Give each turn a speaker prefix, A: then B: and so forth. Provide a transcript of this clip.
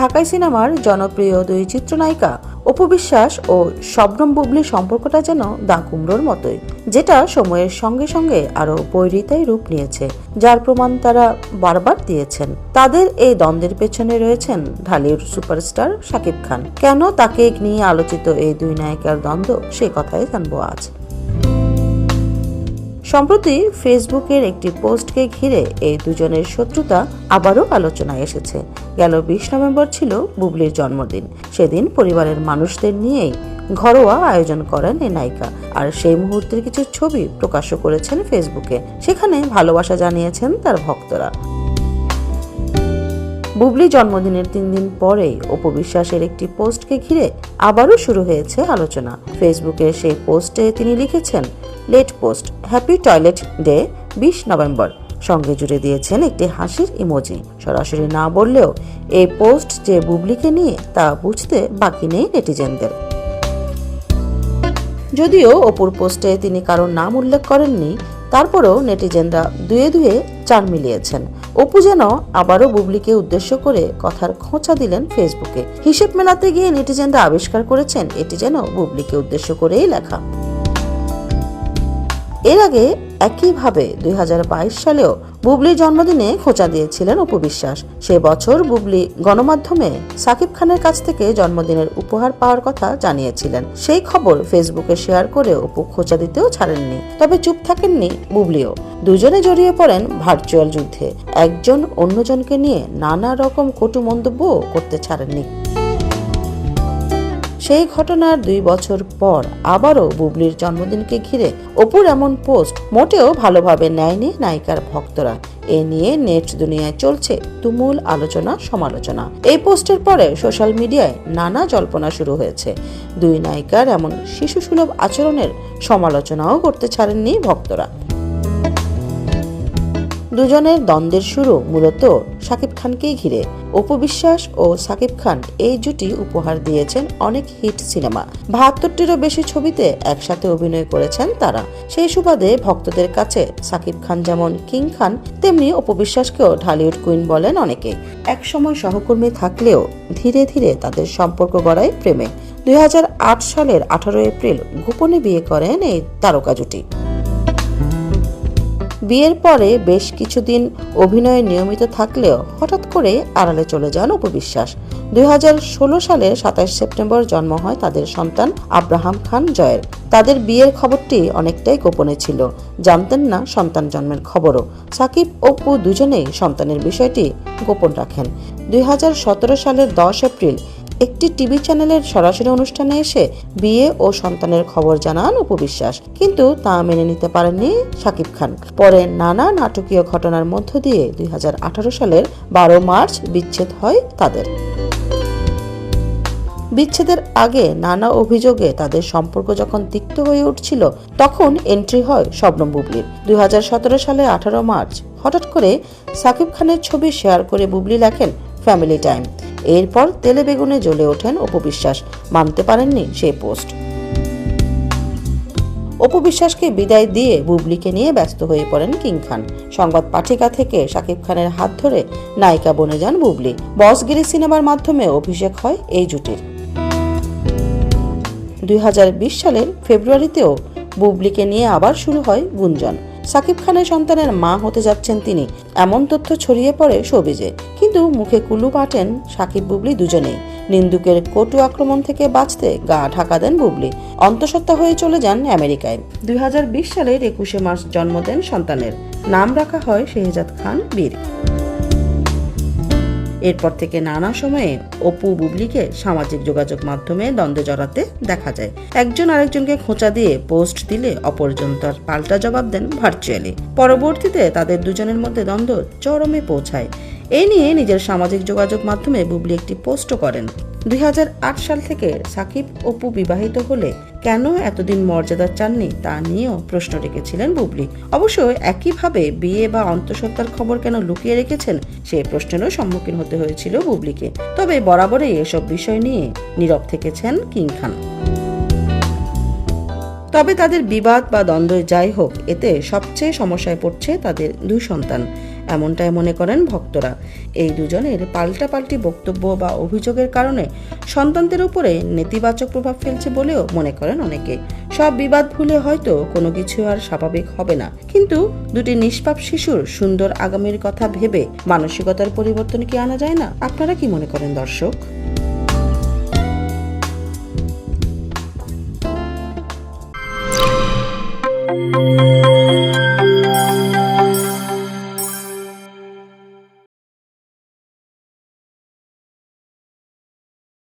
A: ঢাকাই সিনেমার জনপ্রিয় দুই চিত্রনায়িকা অপু বিশ্বাস ও শবনম বুবলির সম্পর্কটা যেন দা কুমড়োর মতোই, যেটা সময়ের সঙ্গে সঙ্গে আরো বৈরিতায় রূপ নিয়েছে, যার প্রমাণ তারা বারবার দিয়েছেন। তাদের এই দ্বন্দ্বের পেছনে রয়েছেন ঢালিউড সুপারস্টার শাকিব খান। কেন তাকে নিয়ে আলোচিত এই দুই নায়িকার দ্বন্দ্ব, সে কথাই জানবো আজ। সম্প্রতি ফেসবুকের একটি পোস্টকে ঘিরে এই দুজনের শত্রুতা আবারও আলোচনায় এসেছে। গেল 20 নভেম্বর ছিল বুবলির জন্মদিন। সেদিন পরিবারের মানুষদের নিয়েই ঘরোয়া আয়োজন করেন এই নায়িকা, আর সেই মুহূর্তের কিছু ছবি প্রকাশ করেছেন ফেসবুকে। সেখানে ভালোবাসা জানিয়েছেন তার ভক্তরা। বুবলি জন্মদিনের 3 দিন পরেই অপু বিশ্বাসের একটি পোস্টকে ঘিরে আবারও শুরু হয়েছে আলোচনা। ফেসবুকের সেই পোস্টে তিনি লিখেছেন, late post, happy toilet day 20 November. সঙ্গে জুড়ে দিয়েছেন একটি হাসির ইমোজি। সরাসরি না বললেও এই পোস্ট যে বুবলিকে নিয়ে তা বুঝতে বাকি নেই নেটিজেনদের। যদিও অপুর পোস্টে তিনি কারোর নাম উল্লেখ করেননি, তারপরেও নেটিজেনরা দুয়ে দুয়ে চার মিলিয়েছেন। অপু যেন আবারও বুবলিকে উদ্দেশ্য করে কথার খোঁচা দিলেন ফেসবুকে। হিসেব মেলাতে গিয়ে নেটিজেনরা আবিষ্কার করেছেন এটি যেন বুবলিকে উদ্দেশ্য করেই লেখা। এর আগে একইভাবে 2022 সালেও বুবলির জন্মদিনে খোঁচা দিয়েছিলেন অপু বিশ্বাস। সে বছর বুবলি গণমাধ্যমে শাকিব খানের কাছ থেকে জন্মদিনের উপহার পাওয়ার কথা জানিয়েছিলেন। সেই খবর ফেসবুকে শেয়ার করে অপু খোঁচা দিতেও ছাড়েননি। তবে চুপ থাকেননি বুবলিও। দুজনে জড়িয়ে পড়েন ভার্চুয়াল যুদ্ধে। একজন অন্যজনকে নিয়ে নানা রকম কটু মন্তব্য করতে ছাড়েননি। সেই ঘটনার 2 বছর পর আবারও বুবলির জন্মদিনকে ঘিরে অপুর এমন পোস্ট মোটেও ভালোভাবে নেয়নি নায়িকার ভক্তরা। এ নিয়ে নেট দুনিয়ায় চলছে তুমুল আলোচনা সমালোচনা। এই পোস্টের পরে সোশ্যাল মিডিয়ায় নানা জল্পনা শুরু হয়েছে। দুই নায়িকার এমন শিশুসুলভ আচরণের সমালোচনাও করতে ছাড়েননি ভক্তরা। দুজনের দ্বন্দ্বের শুরু মূলত শাকিব খানকেই ঘিরে। অপু বিশ্বাস ও শাকিব খান এই জুটি উপহার দিয়েছেন অনেক হিট সিনেমা। 72টিরও বেশি ছবিতে একসাথে অভিনয় করেছেন তারা। সেই সুবাদে ভক্তদের কাছে শাকিব খান যেমন কিং খান, তেমনি অপু বিশ্বাসকেও ঢালিউড কুইন বলেন অনেকে। একসময় সহকর্মী থাকলেও ধীরে ধীরে তাদের সম্পর্ক গড়ায় প্রেমে। 2008 সালের 18 এপ্রিল গোপনে বিয়ে করেন এই তারকা জুটি। বিয়ের পরে বেশ কিছুদিন অভিনয়ে নিয়মিত থাকলেও হঠাৎ করে আড়ালে চলে যান অপু বিশ্বাস। 2016 সালের 27 সেপ্টেম্বর জন্ম হয় তাদের সন্তান আব্রাহাম খান জয়ের। তাদের বিয়ের খবরটি অনেকটাই গোপনে ছিল, জানতেন না সন্তান জন্মের খবরও। সাকিব অপু দুজনেই সন্তানের বিষয়টি গোপন রাখেন। 2017 সালের 10 এপ্রিল একটি টিভি চ্যানেলের সরাসরি অনুষ্ঠানে এসে বিয়ে ও সন্তানের খবর জানান অপু বিশ্বাস, কিন্তু তা মেনে নিতে পারেননি শাকিব খান। পরে নানা নাটকীয় ঘটনার মধ্য দিয়ে 2018 সালের 12 মার্চ বিচ্ছেদ হয় তাদের। বিচ্ছেদের আগে নানা অভিযোগে তাদের সম্পর্ক যখন তিক্ত হয়ে উঠছিল, তখন এন্ট্রি হয় শবনম বুবলির। 2017 সালে 18 মার্চ হঠাৎ করে শাকিব খানের ছবি শেয়ার করে বুবলি লেখেন ফ্যামিলি টাইম। এরপর তেলে বেগুনে জ্বলে ওঠেন অপু বিশ্বাস। মানতে পারেননি সেই পোস্ট। অপু বিশ্বাসকে বিদায় দিয়ে বুবলিকে নিয়ে ব্যস্ত হয়ে পড়েন কিং খান। সংবাদ পাঠিকা থেকে শাকিব খানের হাত ধরে নায়িকা বনে যান বুবলি। বসগিরি সিনেমার মাধ্যমে অভিষেক হয় এই জুটির। 2020 সালের ফেব্রুয়ারিতেও বুবলিকে নিয়ে আবার শুরু হয় গুঞ্জন। শাকিব খানের সন্তানের মা হতে যাচ্ছেন তিনি, এমন তথ্য ছড়িয়ে পড়ে শোবিজে। কিন্তু মুখে কুলু পাটেন শাকিব বুবলি দুজনেই। নিন্দুকের কটু আক্রমণ থেকে বাঁচতে গা ঢাকা দেন বুবলি। অন্তঃসত্ত্বা হয়ে চলে যান আমেরিকায়। 2020 সালের 21 মার্চ জন্ম দেন সন্তানের। নাম রাখা হয় শেহজাদ খান বীর। এরপর থেকে নানা সময়ে অপু বুবলিকে সামাজিক যোগাযোগ মাধ্যমে দ্বন্দ্বে জড়াতে দেখা যায়। একজন আরেকজনকে খোঁচা দিয়ে পোস্ট দিলে অপরজন তার পাল্টা জবাব দেন ভার্চুয়ালি। পরবর্তীতে তাদের দুজনের মধ্যে দ্বন্দ্ব চরমে পৌঁছায়। এই নিয়ে নিজের সামাজিক যোগাযোগ মাধ্যমে বুবলি একটি পোস্টও করেন। 2008 সাল থেকে সাকিব অপু বিবাহিত হলে কেন এতদিন মর্যাদা চাননি তা নিয়েও প্রশ্ন রেখেছিলেন বুবলি। অবশ্য একইভাবে বিয়ে বা অন্তঃসত্ত্বার খবর কেন লুকিয়ে রেখেছেন সেই প্রশ্নেরও সম্মুখীন হতে হয়েছিল বুবলিকে। তবে বরাবরই এসব বিষয় নিয়ে নীরব থেকেছেন কিং খান। তবে তাদের বিবাদ বা দ্বন্দ্ব যাই হোক, এতে সবচেয়ে সমস্যায় পড়ছে তাদের দুই সন্তান। এমনটাই মনে করেন ভক্তরা। এই দুজনের পাল্টাপাল্টি বক্তব্য বা অভিযোগের কারণে সন্তানদের উপরে নেতিবাচক প্রভাব ফেলছে বলেও মনে করেন অনেকে। সব বিবাদ ভুলে হয়তো কোনো কিছু আর স্বাভাবিক হবে না, কিন্তু দুটি নিষ্পাপ শিশুর সুন্দর আগামীর কথা ভেবে মানসিকতার পরিবর্তন কি আনা যায় না? আপনারা কি মনে করেন দর্শক?